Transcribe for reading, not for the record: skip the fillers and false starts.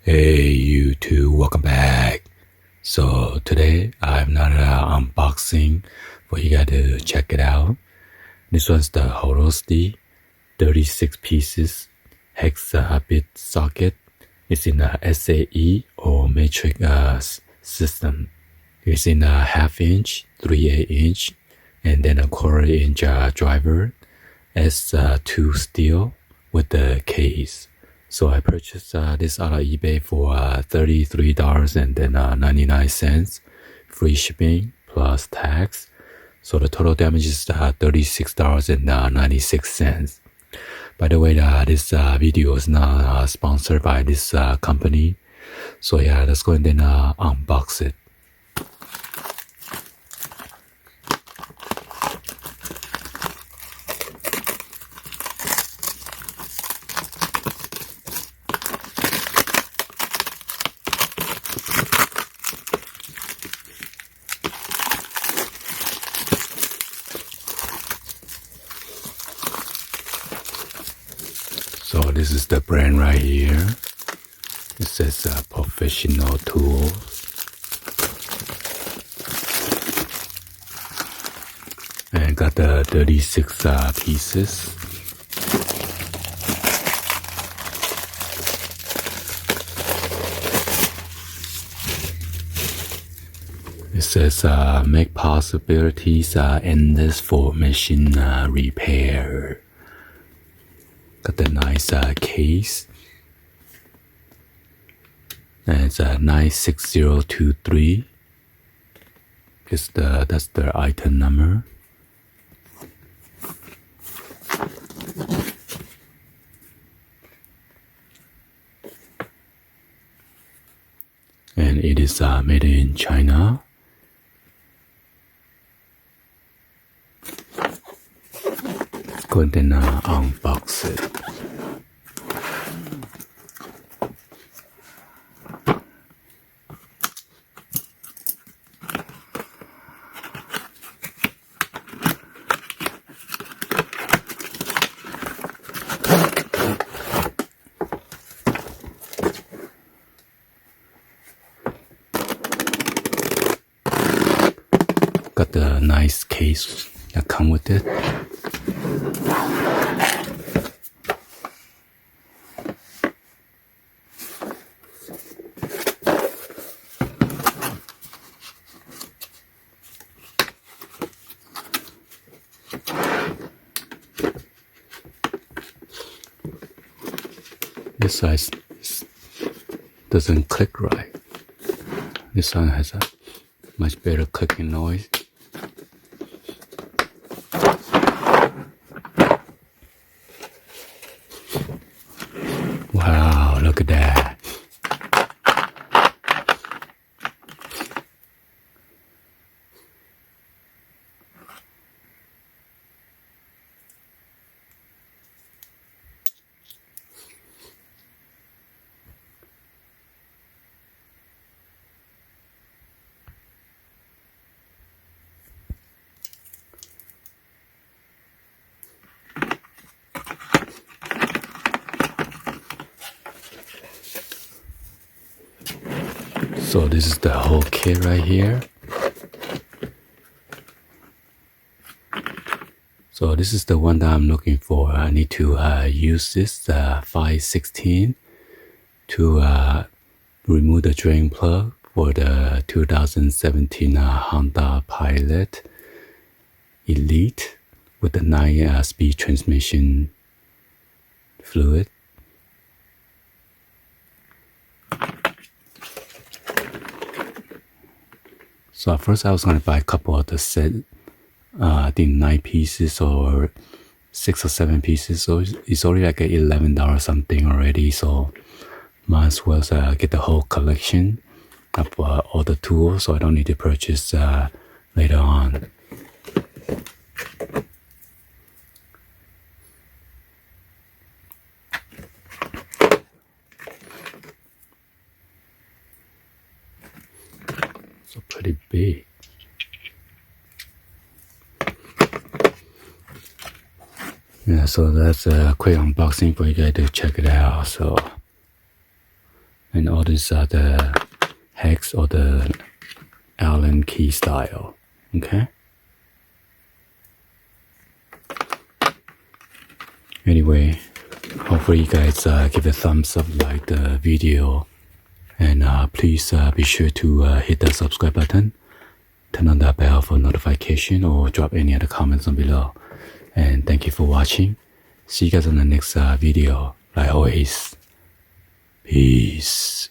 Hey YouTube, welcome back. So today I have another unboxing for you guys to check it out. This one's the HORUSDY 36 pieces hex bit socket. It's in a SAE or matrix system. It's in a 1/2 inch, 3/8 inch, and then a 1/4 inch driver. S2 steel with the case. So I purchased this out of eBay for $33.99, free shipping plus tax. So the total damage is $36.96. By the way, this video is not sponsored by this company. So yeah, let's go ahead and unbox it. So this is the brand right here. It says professional tools. And got the 36 pieces. It says make possibilities endless for machine repair. Got the nice case. And it's 96023. That's the item number. And it is made in China. Let's go ahead and unbox it. Got the nice case that come with it. This side doesn't click right. This one has a much better clicking noise. Wow, look at that. So this is the whole kit right here. So this is the one that I'm looking for. I need to use this 516 to remove the drain plug for the 2017 Honda Pilot Elite with the 9-speed transmission fluid. So at first I was going to buy a couple of the set, I think 9 pieces or 6 or 7 pieces. So it's already like $11 something already. So might as well get the whole collection of all the tools, so I don't need to purchase later on. So pretty big. Yeah, so that's a quick unboxing for you guys to check it out. So And all these are the hex or the Allen key style. Okay. Anyway, hopefully you guys give a thumbs up, like the video, and please be sure to hit the subscribe button, turn on the bell for notification, or drop any other comments on below. And thank you for watching. See you guys on the next video. Like always, peace.